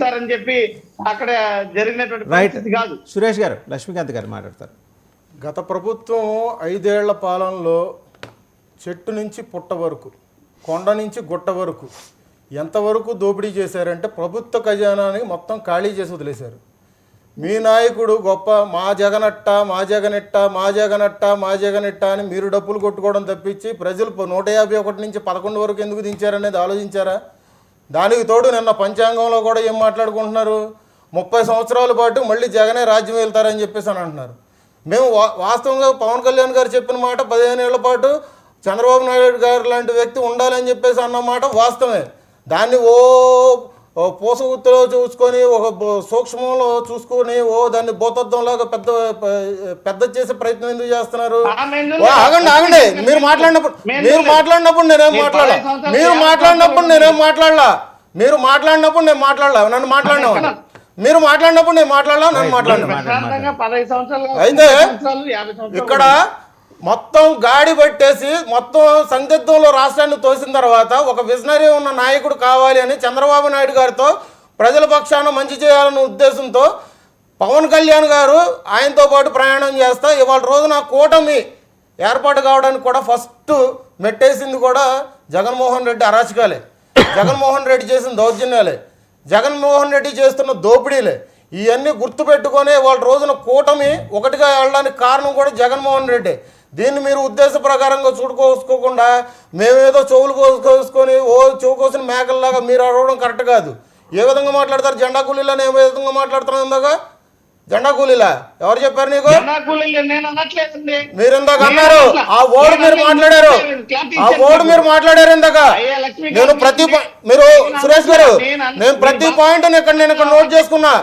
అని చెప్పి అక్కడ జరిగినటువంటి పరిస్థితి కాదు. సురేష్ గారు, లక్ష్మీకాంత్ గారు మాట్లాడతారు. గత ప్రభుత్వం 5 ఏళ్ల పాలనలో చెట్టు నుంచి పుట్ట వరకు, కొండ నుంచి గుట్ట వరకు ఎంతవరకు దోపిడీ చేశారంటే ప్రభుత్వ ఖజానాని మొత్తం ఖాళీ చేసి వదిలేశారు. మీ నాయకుడు గొప్ప, మా జగనట్ట, మా జగనెట్ట, మా జగనట్ట, మా జగనెట్ట అని మీరు డబ్బులు కొట్టుకోవడం తప్పించి ప్రజలు 151 నుంచి 11 వరకు ఎందుకు దించారనేది ఆలోచించారా? దానికి తోడు నిన్న పంచాంగంలో కూడా ఏం మాట్లాడుకుంటున్నారు, 30 సంవత్సరాల పాటు మళ్ళీ జగనే రాజ్యం వెళ్తారని చెప్పేసి అని అంటున్నారు. మేము వాస్తవంగా పవన్ కళ్యాణ్ గారు చెప్పిన మాట 15 ఏళ్ల పాటు చంద్రబాబు నాయుడు గారు లాంటి వ్యక్తి ఉండాలని చెప్పేసి అన్నమాట వాస్తవమే. దాన్ని పూసగుత్తులో చూసుకొని, ఒక సూక్ష్మంలో చూసుకొని, దాన్ని భూతత్వంలాగా పెద్ద చేసే ప్రయత్నం ఎందుకు చేస్తున్నారు? ఆగండి. మీరు మాట్లాడినప్పుడు నేనేం మాట్లాడలా నన్ను మాట్లాడినా. మీరు మాట్లాడినప్పుడు నేను మాట్లాడలా, నన్ను మాట్లాడినా. అయితే ఇక్కడ మొత్తం గాడి పట్టేసి మొత్తం సందిగ్ధంలో రాష్ట్రాన్ని తోసిన తర్వాత ఒక విజనరీ ఉన్న నాయకుడు కావాలి అని చంద్రబాబు నాయుడు గారితో ప్రజల పక్షాన మంచి చేయాలన్న ఉద్దేశంతో పవన్ కళ్యాణ్ గారు ఆయనతో పాటు ప్రయాణం చేస్తా ఇవాళ రోజున కూటమి ఏర్పాటు కావడానికి కూడా ఫస్ట్ మెట్టేసింది కూడా జగన్మోహన్ రెడ్డి అరాచకాలే, జగన్మోహన్ రెడ్డి చేసిన దౌర్జన్యాలే, జగన్మోహన్ రెడ్డి చేస్తున్న దోపిడీలే. ఇవన్నీ గుర్తుపెట్టుకొని వాళ్ళ రోజున కూటమి ఒకటిగా వెళ్ళడానికి కారణం కూడా జగన్మోహన్ రెడ్డి. దీన్ని మీరు ఉద్దేశ ప్రకారంగా చూడుకోసుకోకుండా మేమేదో చెవులు కోసుకొని చెవు కోసిన మేకల్లాగా మీరు అడగడం కరెక్ట్ కాదు. ఏ విధంగా మాట్లాడతారు? జెండా కూలీలని ఏ విధంగా మాట్లాడుతున్నాం? ఇందాక జెండా కూలీలా ఎవరు చెప్పారు నీకు? మీరు ఇందాక అన్నారు, ఆ ఓడు మీరు మాట్లాడారు ఇందాక. నేను మీరు సురేష్ గారు, నేను ప్రతి పాయింట్ ఇక్కడ నోట్ చేసుకున్నా.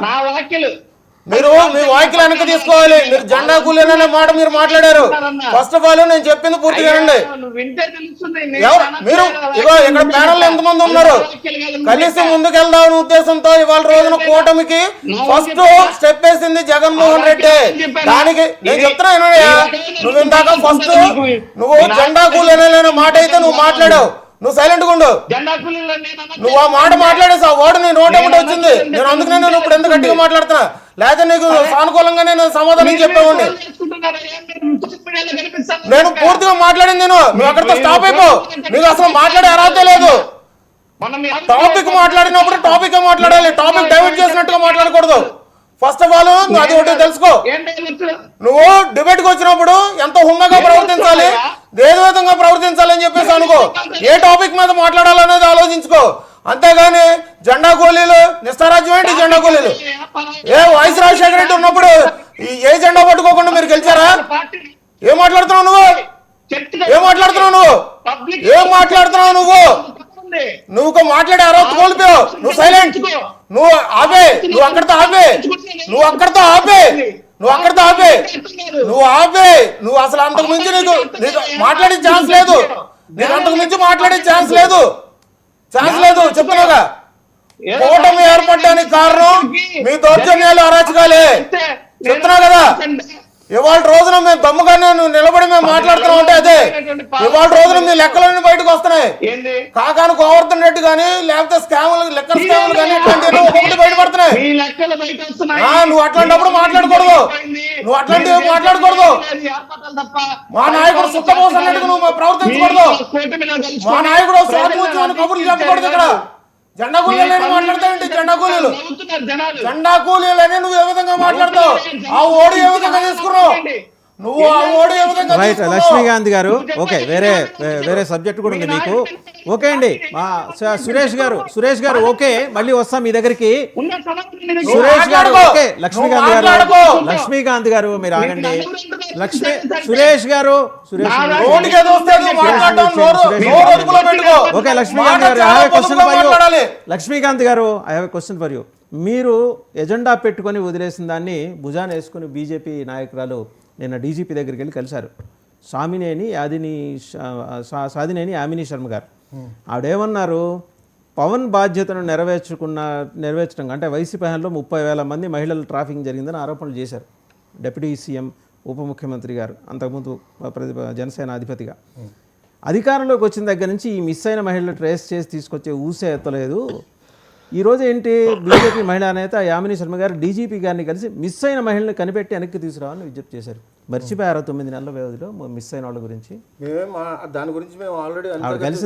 మీరు మీ వాక్యలు వెనక తీసుకోవాలి. మీరు జెండా కూలీలనే మాట మీరు మాట్లాడారు. ఫస్ట్ ఆఫ్ ఆల్ నేను చెప్పింది పూర్తిగా వినండి. మీరు ఇక్కడ ప్యానల్ ఎంతమంది ఉన్నారు? కలిసి ముందుకెళ్దామనే ఉద్దేశంతో ఇవాళ రోజున కూటమికి ఫస్ట్ స్టెప్ వేసింది జగన్మోహన్ రెడ్డి. దానికి నేను చెప్తున్నా, నువ్వు ఇందాక ఫస్ట్ నువ్వు జెండా కూలీలనే మాట అయితే నువ్వు మాట్లాడావు. నువ్వు సైలెంట్గా ఉండు. నువ్వు ఆ మాట మాట్లాడేసి ఆ వర్డ్ నీ నోట్ ఒకటి వచ్చింది. నేను అందుకనే నేను ఇప్పుడు ఎంత గట్టిగా మాట్లాడుతున్నా, లేకపోతే నీకు సానుకూలంగా నేను సమాధానం చెప్పేవాడిని. నేను పూర్తిగా మాట్లాడింది. నువ్వు అక్కడితో స్టాప్ అయిపో. నీకు అసలు మాట్లాడే అర్హత లేదు. టాపిక్ మాట్లాడినప్పుడు టాపిక్ మాట్లాడాలి, టాపిక్ డైవర్ట్ చేసినట్టుగా మాట్లాడకూడదు. ఫస్ట్ ఆఫ్ ఆల్ అది ఒకటి తెలుసుకో. నువ్వు డిబేట్కి వచ్చినప్పుడు ఎంత హుందాగా ప్రవర్తించాలి, ఏ విధంగా ప్రవర్తించాలని చెప్పేసి అనుకో. ఏ టాపిక్ మీద మాట్లాడాలనేది ఆలోచించుకో. అంతేగాని జెండా కూలీలు నిస్తారాజ్యం ఏంటి? జెండా కూలీలు వైఎస్ రాజశేఖర రెడ్డి ఉన్నప్పుడు ఏ జెండా పట్టుకోకుండా మీరు గెలిచారా? ఏం మాట్లాడుతున్నావు నువ్వు? నువ్వు మాట్లాడే అర్హత కోల్పోయావు. నువ్వు సైలెంట్. నువ్వు అక్కడితో ఆపే. నువ్వు అసలు అంతకు మించి నీకు మాట్లాడే ఛాన్స్ లేదు. నీకు అంతకు మించి మాట్లాడే ఛాన్స్ లేదు. చెప్తున్నాగా, కూటమి ఏర్పడడానికి కారణం మీ దౌర్జన్యాలు, అరాచకాలే. చెప్తున్నా కదా, ఇవాళ రోజున మేము దమ్ముగానే నిలబడి మేము మాట్లాడుతున్నాం అంటే అదే. ఇవాళ రోజున మీ లెక్కలన్నీ బయటకు వస్తున్నాయి. కాకాను గోవర్ధన్ రెడ్డి కానీ, లేకపోతే లెక్కల స్కాములు కానీ ఇట్లాంటివి ఒకటి బయటపడుతున్నాయి. నువ్వు అట్లాంటప్పుడు మాట్లాడకూడదు. మా నాయకుడు సుత్తపోసన్నట్టుగా నువ్వు ప్రవర్తించకూడదు. మా నాయకుడు స్వాతంత్ర్యం కబుర్లు చెప్పకూడదు. ఇక్కడ జెండా కూలీలని మాట్లాడతావేంటి? జెండా కూలీలని నువ్వు ఏ విధంగా మాట్లాడతావు? ఆ ఓడి ఏ విధంగా తీసుకున్నావు నువ్వు? ఆ ఓడి ఏ విధంగా? రైట్, లక్ష్మీకాంత్ గారు. ఓకే, వేరే సబ్జెక్ట్ కూడా ఉంది మీకు. ఓకే అండి. సురేష్ గారు ఓకే, మళ్ళీ వస్తాం మీ దగ్గరికి. సురేష్ గారు ఓకే. లక్ష్మీకాంత్ గారు మీరు ఆగండి. సురేష్ గారు ఓకే. లక్ష్మీకాంత్ గారు, I have a question for you. మీరు ఎజెండా పెట్టుకొని వదిలేసిన దాన్ని భుజాన వేసుకుని బీజేపీ నాయకురాలు నిన్న డీజీపీ దగ్గరికి వెళ్ళి కలిశారు. సాదినేని యామిని శర్మ గారు. ఆవిడేమన్నారు, పవన్ బాధ్యతను నెరవేర్చడం అంటే వైసీపీ హయాంలో 30,000 మంది మహిళలు ట్రాఫికింగ్ జరిగిందని ఆరోపణలు చేశారు డిప్యూటీ సీఎం ఉప ముఖ్యమంత్రి గారు, అంతకుముందు జనసేన అధిపతిగా. అధికారంలోకి వచ్చిన దగ్గర నుంచి ఈ మిస్ అయిన మహిళలు ట్రేస్ చేసి తీసుకొచ్చే ఊసే ఎత్తలేదు. ఈ రోజు ఏంటి బీజేపీ మహిళా నేత యామిని శర్మ గారు డీజీపీ గారిని కలిసి మిస్ అయిన మహిళలను కనిపెట్టి వెనక్కి తీసుకురావాలని విజ్ఞప్తి చేశారు. మర్చిపోయారు 9 నెలల వ్యవధిలో మిస్ అయిన వాళ్ళ గురించి. దాని గురించి మేము ఆల్రెడీ ఆవిడ కలిసి